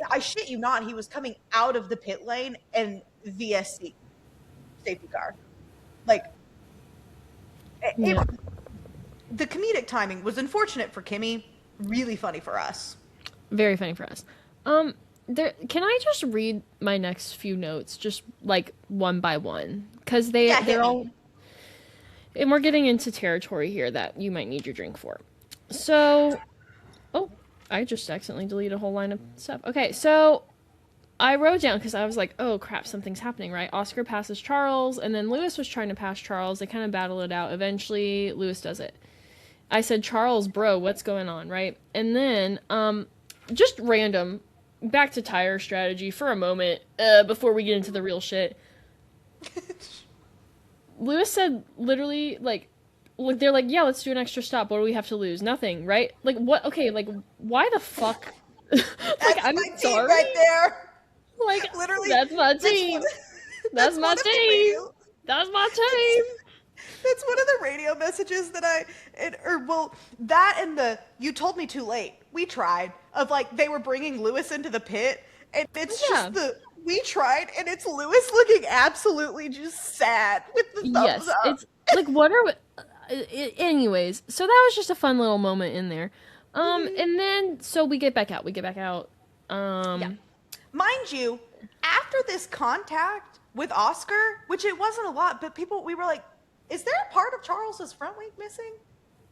I shit you not, he was coming out of the pit lane and VSC safety car, like it, yeah, the comedic timing was unfortunate for Kimmy, really funny for us. very funny for us. Um, can I just read my next few notes just like one by one because Yeah, hit they're me. all and we're getting into territory here that you might need your drink for. So, oh, I just accidentally deleted a whole line of stuff. Okay, so I wrote down because I was like, oh crap, something's happening, right? Oscar passes Charles, and then Lewis was trying to pass Charles. They kind of battle it out. Eventually, Lewis does it. I said, Charles, bro, what's going on, right? And then, just random, back to tire strategy for a moment before we get into the real shit. Lewis said literally like they're like, yeah, let's do an extra stop. What do we have to lose? Nothing, right? Like what? Okay, like why the fuck? Like That's I'm my team sorry. right there. Like Literally, that's my that's one. team. That's That's my one of the team. radio. That's my That's, team. that's one of the radio messages that or well, that and the you told me too late. We tried of like they were bringing Lewis into the pit, and it's Yeah. just the we tried, and it's Lewis looking absolutely just sad with the thumbs Yes. up. It's like what are anyways, so that was just a fun little moment in there. Mhm. And then so we get back out. We get back out. Yeah. Um Mind you, after this contact with Oscar, which it wasn't a lot, but we were like, is there a part of Charles's front wing missing?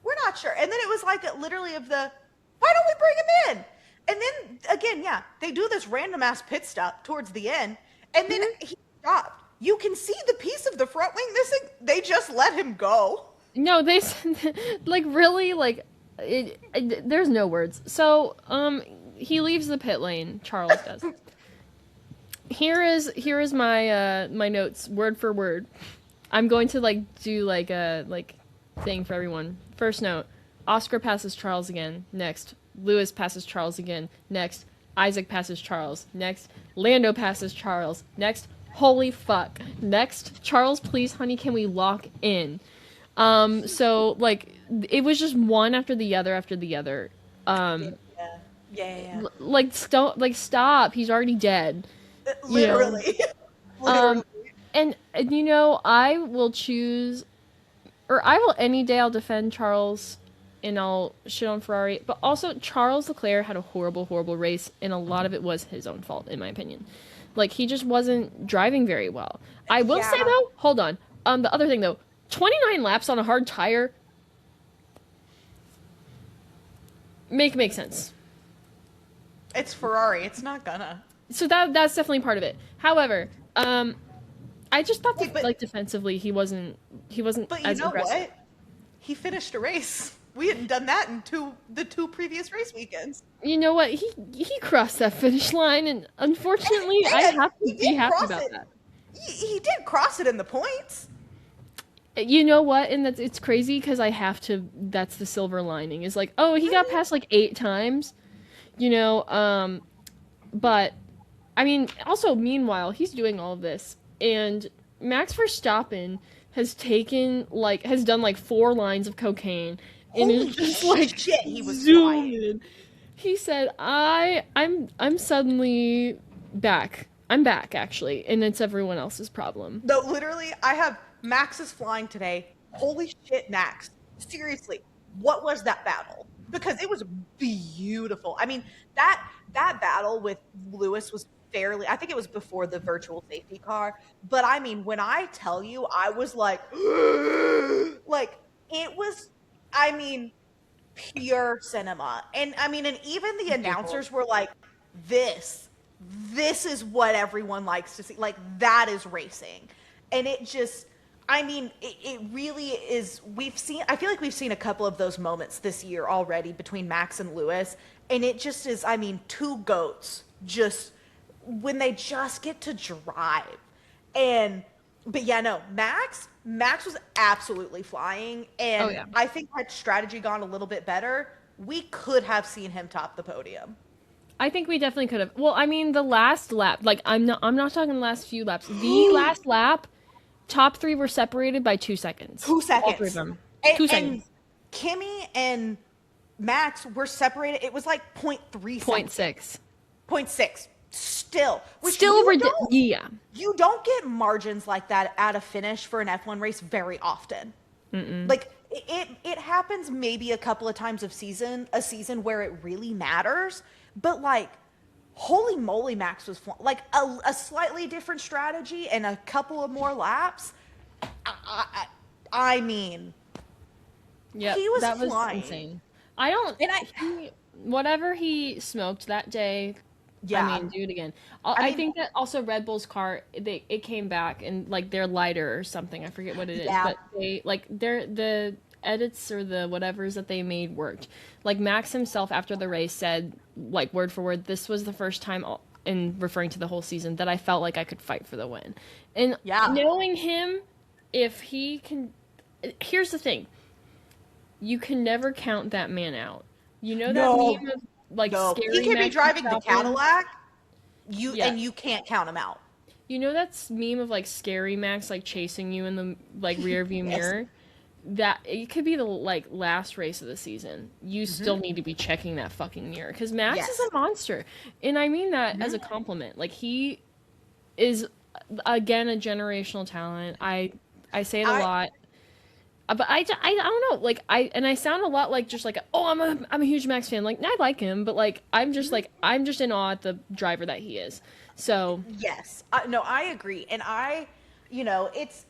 We're not sure. And then it was like literally of the, why don't we bring him in? And then again, yeah, they do this random ass pit stop towards the end, and then he stopped. You can see the piece of the front wing missing. They just let him go. No, they like really like there's no words. So, he leaves the pit lane. Charles does. Here is my my notes word for word. I'm going to like do like a thing for everyone. First note: Oscar passes Charles again. Next, Lewis passes Charles again. Next, Isaac passes Charles. Next, Lando passes Charles. Next, holy fuck. Next, Charles, please, honey, can we lock in? So like it was just one after the other after the other. Like stop. He's already dead. Literally. Literally. And you know, I will choose, or I will any day I'll defend Charles and I'll shit on Ferrari, but also Charles Leclerc had a horrible, horrible race, and a lot of it was his own fault, in my opinion. Like, he just wasn't driving very well. I will say, though, hold on, the other thing, though, 29 laps on a hard tire, make sense. It's Ferrari, it's not gonna. So that's definitely part of it. However, I just thought that, like, defensively, he wasn't but as you know aggressive. what? He finished a race. We hadn't done that in the two previous race weekends. You know what? He crossed that finish line, and unfortunately, I have to be happy about that. He did cross it in the points. You know what? And it's crazy because I have to. That's the silver lining. Is like, oh, he got past like 8 times, you know. But I mean, also meanwhile, he's doing all of this, and Max Verstappen has done like 4 lines of cocaine. And Holy it's just like shit, he was zooming. He said, I'm suddenly back. I'm back, actually, and it's everyone else's problem. No, literally, I have Max is flying today. Holy shit, Max. Seriously, what was that battle? Because it was beautiful. I mean, that battle with Lewis was fairly, I think it was before the virtual safety car, but I mean, when I tell you, I was like, like, it was, I mean, pure cinema. And I mean, and even the announcers were like, this is what everyone likes to see. Like, that is racing. And it just, I mean, it really is. I feel like we've seen a couple of those moments this year already between Max and Lewis. And it just is, I mean, 2 goats just, when they just get to drive. But yeah, no, Max was absolutely flying. And I think had strategy gone a little bit better, we could have seen him top the podium. I think we definitely could have. Well, I mean, the last lap, like, I'm not talking the last few laps. The last lap, top 3 were separated by 2 seconds. 2 seconds. All 3 of them. 2 seconds. And Kimmy and Max were separated. It was like 0.3 seconds. 0.6. 0.6. Still. You don't get margins like that at a finish for an F1 race very often. Like, it happens maybe a couple of times a season where it really matters. But, like, holy moly, Max was like a slightly different strategy and a couple of more laps. I mean, yeah, he was that flying. was insane. Whatever he smoked that day. Yeah, I mean, do it again. I think that also Red Bull's car, it came back and like they're lighter or something. I forget what it is, but they like the edits or the whatevers that they made worked. Like Max himself after the race said, like word for word, this was the first time in referring to the whole season that I felt like I could fight for the win. And knowing him, if he can, here's the thing, you can never count that man out. You know that meme of like scary he can be driving the Cadillac, and you can't count him out. You know that meme of like scary Max like chasing you in the like rear view mirror? That it could be the like last race of the season. You still need to be checking that fucking mirror because Max is a monster, and I mean that as a compliment. Like he is again a generational talent. I say it a lot. But I don't know, like, I sound a lot like, just like, I'm a huge Max fan, like, I like him, but, like, I'm just in awe at the driver that he is, so. Yes, no, I agree, and it's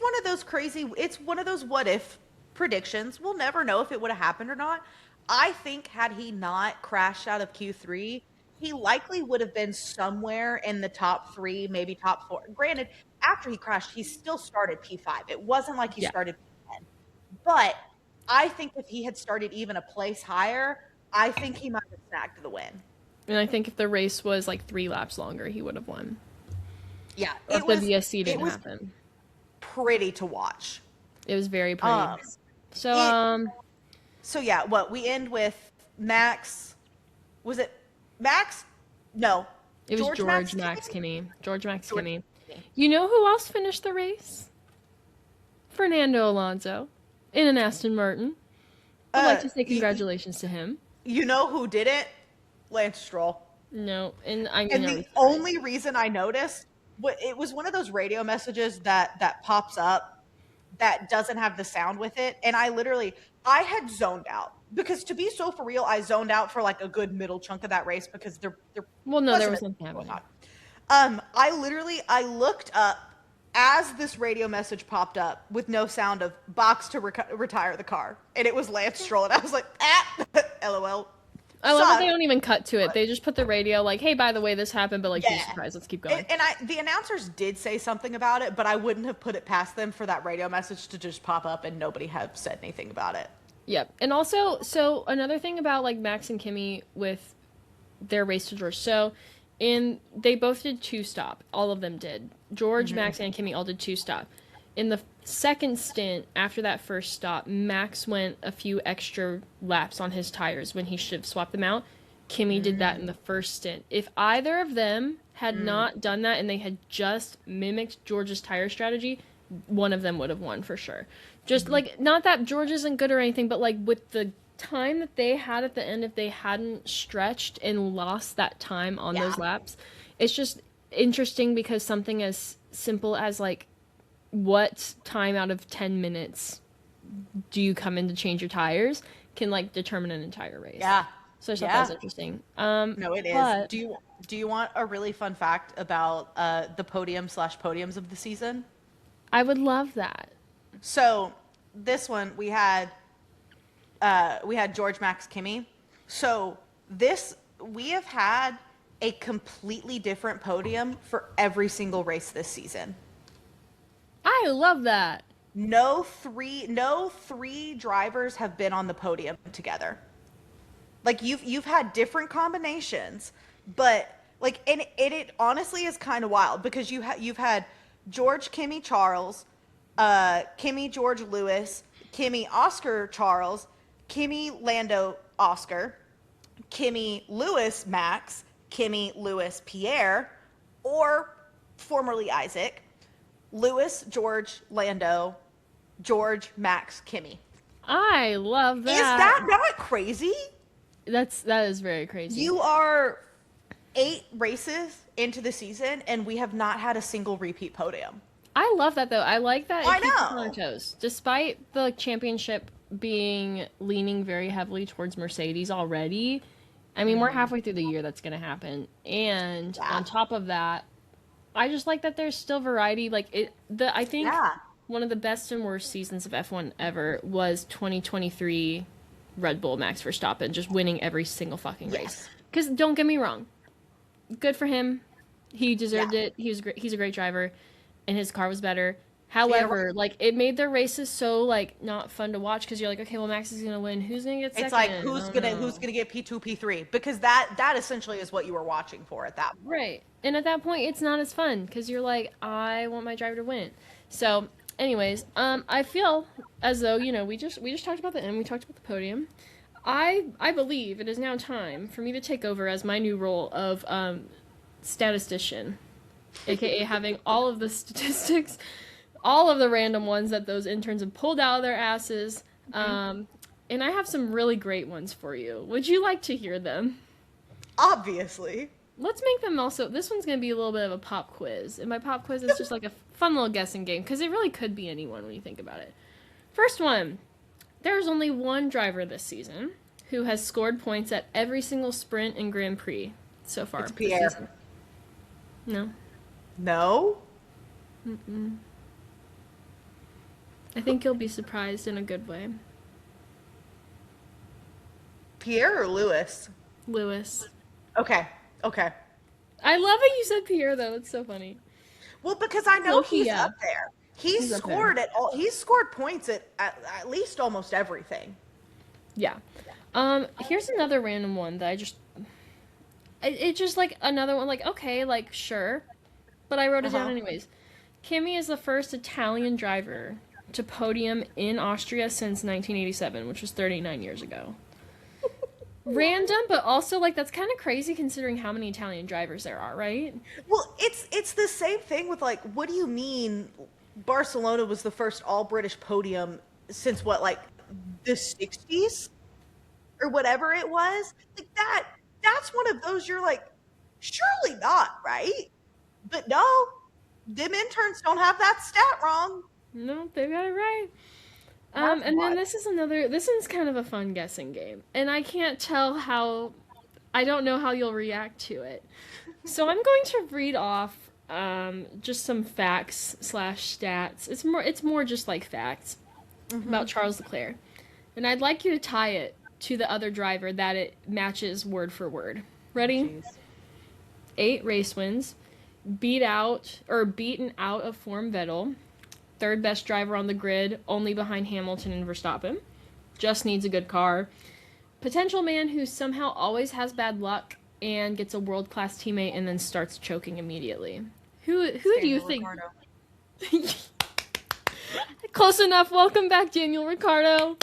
one of those crazy, it's one of those what-if predictions, we'll never know if it would have happened or not. I think had he not crashed out of Q3, he likely would have been somewhere in the top 3, maybe top 4. Granted, after he crashed, he still started P5. It wasn't like he Yeah. started P10. But I think if he had started even a place higher, I think he might have snagged the win. And I think if the race was like 3 laps longer, he would have won. Yeah, Or if the VSC it didn't was happen. pretty to watch. It was very pretty. So, It So yeah, what we end with Max. Was it Max? No. it was George, Max Max, Kimmy. George, Max, George Kimmy. Kimmy. You know who else finished the race? Fernando Alonso in an Aston Martin. I'd like to say congratulations to him. You know who did it? Lance Stroll. No, and I mean, And the only reason I noticed, it was one of those radio messages that pops up that doesn't have the sound with it, and I had zoned out because, to be so for real, I zoned out for like a good middle chunk of that race because there well, no, there was wasn't something happening. I looked up as this radio message popped up with no sound of box to retire the car, and it was Lance Stroll, and I was like, LOL. I love that they don't even cut to it. They just put the radio like, hey, by the way, this happened, but like, be surprised. Let's keep going. And the announcers did say something about it, but I wouldn't have put it past them for that radio message to just pop up and nobody have said anything about it. Yep. And also, so another thing about like Max and Kimmy with their race to George. So they both did 2-stop. All of them did. George, Max, and Kimmy all did 2-stop. In the second stint after that first stop, Max went a few extra laps on his tires when he should have swapped them out. Kimmy did that in the first stint. If either of them had not done that and they had just mimicked George's tire strategy, one of them would have won for sure. Just like, not that George isn't good or anything, but like with the time that they had at the end, if they hadn't stretched and lost that time on those laps, it's just interesting because something as simple as like, what time out of 10 minutes do you come in to change your tires can like determine an entire race. Yeah. So I thought that was interesting. No, it is. Do you want a really fun fact about the podiums of the season? I would love that. So this one we had George, Max, Kimmy. So we have had a completely different podium for every single race this season. I love that. No three drivers have been on the podium together. Like you've had different combinations, but like and it honestly is kind of wild because you've had George, Kimmy, Charles, Kimmy, George, Lewis, Kimmy, Oscar, Charles, Kimmy, Lando, Oscar, Kimmy, Lewis, Max, Kimmy, Lewis, Pierre, or formerly Isaac, Lewis, George, Lando, George, Max, Kimmy. I love that. Is that not crazy? That is very crazy. You are 8 races into the season, and we have not had a single repeat podium. I love that though. I like that. I It keeps us know. on our toes, despite the championship leaning very heavily towards Mercedes already. I mean, we're halfway through the year that's going to happen, and on top of that, I just like that there's still variety. Like I think one of the best and worst seasons of F1 ever was 2023 Red Bull Max Verstappen just winning every single fucking race. Because don't get me wrong, good for him. He deserved it. He's a great driver, and his car was better. However, like it made their races so like not fun to watch because you're like, okay, well Max is gonna win. Who's gonna get second? It's like who's gonna get P2, P3? Because that essentially is what you were watching for at that point. Right. And at that point, it's not as fun because you're like, I want my driver to win. So, anyways, I feel as though we just talked about the end. We talked about the podium. I believe it is now time for me to take over as my new role of statistician, aka having all of the statistics, all of the random ones that those interns have pulled out of their asses. And I have some really great ones for you. Would you like to hear them? Obviously. Let's make them also. This one's going to be a little bit of a pop quiz. And my pop quiz is just like a fun little guessing game because it really could be anyone when you think about it. First one. There's only one driver this season who has scored points at every single sprint and Grand Prix so far. It's Pierre. No. No? Mm-mm. I think you'll be surprised in a good way. Pierre or Lewis? Lewis. Okay. Okay. I love how you said Pierre though. It's so funny. Well, because I know Loki, he's yeah. up there. He's up there. He's scored points at least almost everything. Yeah. Here's another random one that it just like another one like okay, like sure, but I wrote it down Uh-huh. anyways. Kimi is the first Italian driver to podium in Austria since 1987, which was 39 years ago. Random, but also like that's kind of crazy considering how many Italian drivers there are, right? Well, it's the same thing with like, what do you mean Barcelona was the first all British podium since what, like the 60s or whatever it was? Like that's one of those you're like, surely not, right? But no, them interns don't have that stat wrong. No, they got it right. That's And then what. this is another. This one's kind of a fun guessing game, and I can't tell how. I don't know how you'll react to it. So I'm going to read off just some facts slash stats. It's more just like facts about Charles Leclerc, and I'd like you to tie it to the other driver that it matches word for word. Ready? Jeez. 8 race wins, beaten out of form Vettel, third best driver on the grid, only behind Hamilton and Verstappen. Just needs a good car. Potential man who somehow always has bad luck and gets a world class teammate and then starts choking immediately. Who do you Daniel think? Ricciardo. Close enough. Welcome back, Daniel Ricciardo.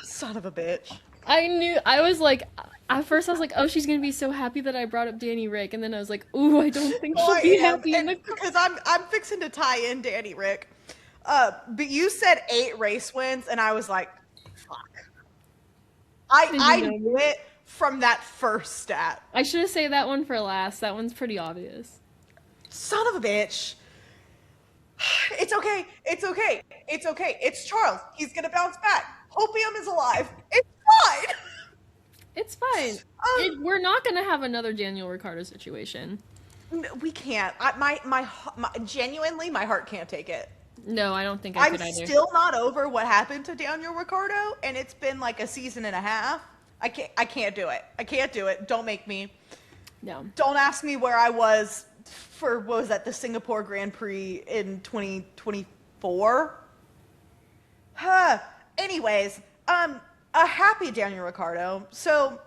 Son of a bitch. I was like, at first I was like, oh, she's gonna be so happy that I brought up Danny Rick, and then I was like, ooh, I don't think Oh, she'll I be am, happy in the car. because I'm fixing to tie in Danny Rick. But you said 8 race wins, and I was like, fuck. Did I you know? knew it from that first stat. I should have saved that one for last. That one's pretty obvious. Son of a bitch. It's okay. It's okay. It's okay. It's Charles. He's gonna bounce back. Hopium is alive. It's fine. It's fine. We're not gonna have another Daniel Ricciardo situation. We can't. Genuinely, my heart can't take it. No, I don't think I I'm could either. still not over what happened to Daniel Ricciardo, and it's been like a season and a half. I can't do it. I can't do it. Don't make me. No. Don't ask me where I was for, what was that, the Singapore Grand Prix in 2024? Huh. Anyways, a happy Daniel Ricciardo. So,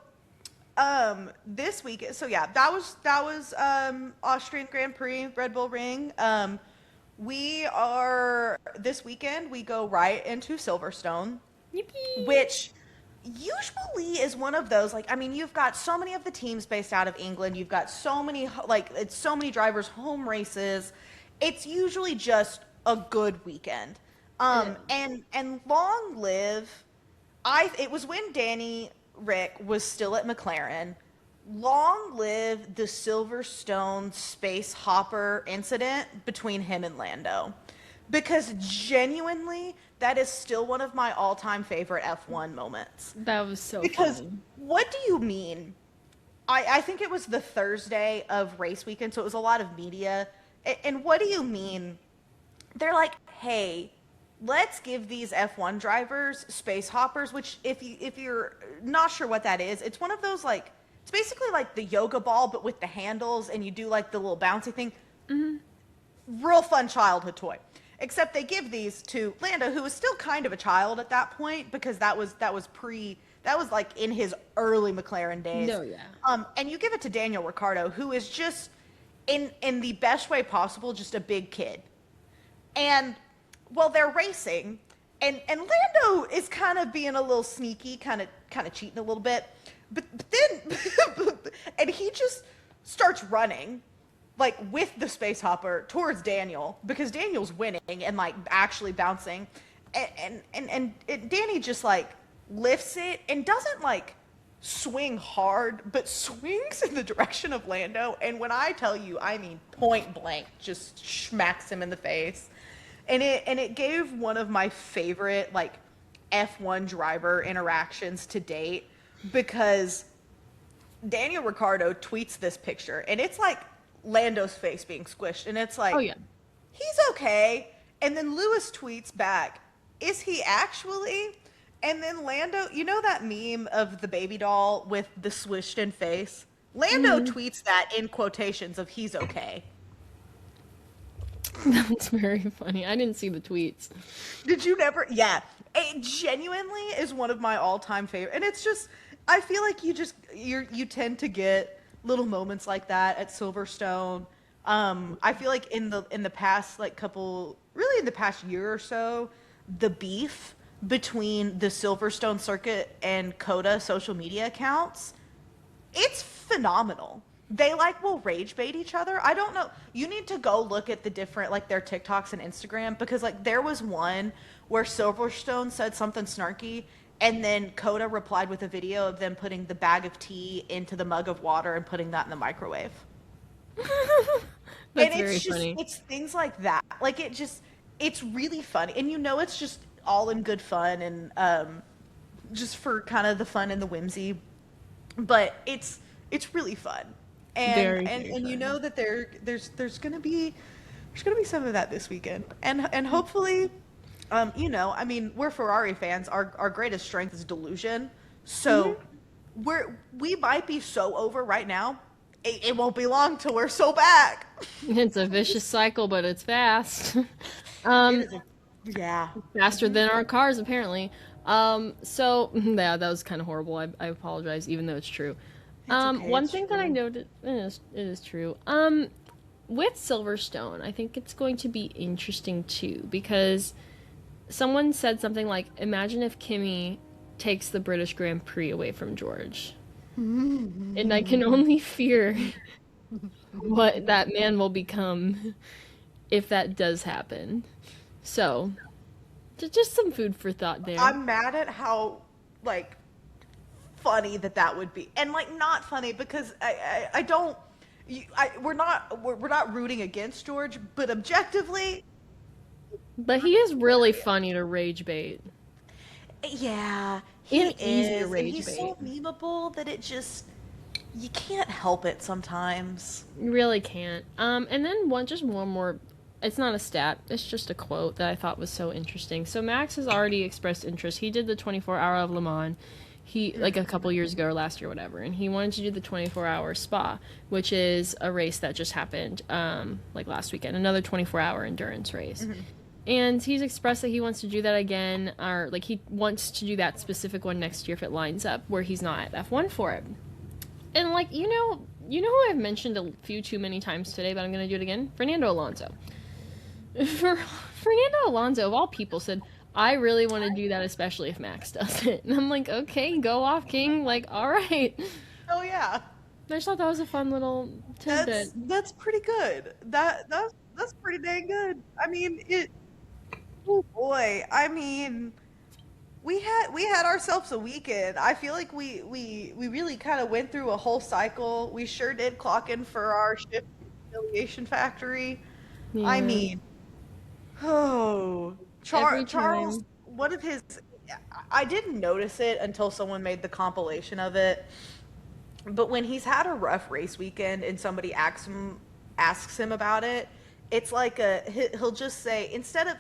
this week, so yeah, that was Austrian Grand Prix, Red Bull Ring. This weekend we go right into Silverstone, Yippee! which usually is one of those, like, I mean, you've got so many of the teams based out of England, you've got so many, like, it's so many drivers home races. It's usually just a good weekend. And long live, it was when Danny Rick was still at McLaren. Long live the Silverstone space hopper incident between him and Lando. Because genuinely, that is still one of my all-time favorite F1 moments. That was so Because funny. what do you mean? I think it was the Thursday of race weekend, so it was a lot of media. And what do you mean? They're like, hey, let's give these F1 drivers space hoppers, which if you're not sure what that is, it's one of those, like, it's basically like the yoga ball, but with the handles, and you do like the little bouncy thing. Real fun childhood toy. Except they give these to Lando, who was still kind of a child at that point, because that was like in his early McLaren days. No, yeah. And you give it to Daniel Ricciardo, who is just in the best way possible, just a big kid. And well, they're racing, and Lando is kind of being a little sneaky, kind of cheating a little bit, but then and he just starts running, like, with the space hopper towards Daniel, because Daniel's winning and like actually bouncing, and Danny just like lifts it and doesn't like swing hard, but swings in the direction of Lando, and when I tell you, I mean point blank, just smacks him in the face. And it gave one of my favorite, like, F1 driver interactions to date, because Daniel Ricciardo tweets this picture, and it's like Lando's face being squished, and it's like, Oh yeah. he's okay. And then Lewis tweets back, is he actually? And then Lando, you know that meme of the baby doll with the swished in face? Lando Mhm. tweets that in quotations of he's okay. That's very funny. I didn't see the tweets. Did you never? Yeah. It genuinely is one of my all-time favorite. And it's just I feel like you tend to get little moments like that at Silverstone. I feel like in the past like couple really in the past year or so, the beef between the Silverstone circuit and Coda social media accounts, it's phenomenal. They like will rage bait each other. I don't know. You need to go look at the different like their TikToks and Instagram because like there was one where Silverstone said something snarky and then Coda replied with a video of them putting the bag of tea into the mug of water and putting that in the microwave. And That's it's very just funny. it's things like that. Like it's really funny. And you know it's just all in good fun and just for kind of the fun and the whimsy, but it's really fun, and Very, and very and you fun. know that there's gonna be some of that this weekend, and hopefully, you know, I mean, we're Ferrari fans. Our greatest strength is delusion, so Hmm. we might be so over right now. It won't be long till we're so back. It's a vicious cycle, but it's fast. It um, is yeah. Faster than our cars, apparently. So yeah, that was kind of horrible. I apologize, even though it's true. It's okay. One It's thing that I true. noted it is true. With Silverstone, I think it's going to be interesting too because someone said something like, "Imagine if Kimmy takes the British Grand Prix away from George," and I can only fear what that man will become if that does happen. So, just some food for thought there. I'm mad at how like funny that would be, and like not funny because I don't. We're not rooting against George, but objectively, But he is really funny to rage bait yeah, he and easy to is, and rage he's bait. so memeable that it just you can't help it sometimes. You really can't. And then just one more. It's not a stat. It's just a quote that I thought was so interesting. So Max has already expressed interest. He did the 24-hour of Le Mans. He like a couple years ago or last year, or whatever, and he wanted to do the 24-hour Spa, which is a race that just happened like last weekend, another 24-hour endurance race. And he's expressed that he wants to do that again, or like he wants to do that specific one next year if it lines up where he's not at F1 for it. And like you know who I've mentioned a few too many times today, but I'm gonna do it again. Fernando Alonso. Fernando Alonso of all people said, "I really want to do that, especially if Max does it." And I'm like, okay, go off, King. Like, all right. Oh yeah, I just thought that was a fun little tidbit. that's pretty good. That's pretty dang good. I mean it. Oh boy, I mean. We had ourselves a weekend. I feel like we really kind of went through a whole cycle. We sure did clock in for our shift affiliation factory. I Yeah. mean, oh, Every Charles, time. one of his, I didn't notice it until someone made the compilation of it. But when he's had a rough race weekend and somebody asks him about it, it's like he'll just say instead of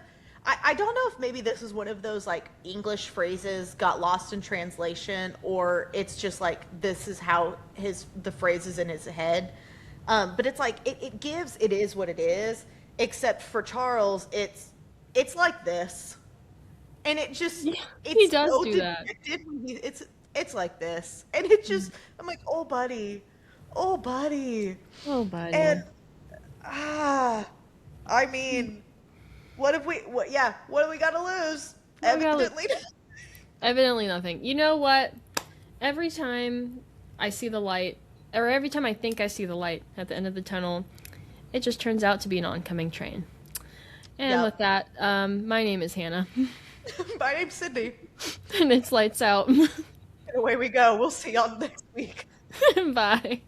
I don't know if maybe this is one of those like English phrases got lost in translation or it's just like this is how the phrases in his head. But it's like it gives it is what it is, except for Charles, it's like this. And it just Yeah, he it's does so do that. dejected when it's like this. And it just I'm like, oh buddy. Oh buddy. Oh, buddy. And ah I mean what have we what yeah, what do we gotta lose? Oh, golly. Evidently. Evidently nothing. You know what? Every time I see the light, or every time I think I see the light at the end of the tunnel, it just turns out to be an oncoming train. And Yep. with that, my name is Hannah, My name's Sydney. and it's lights out. And away we go. We'll see y'all next week. Bye.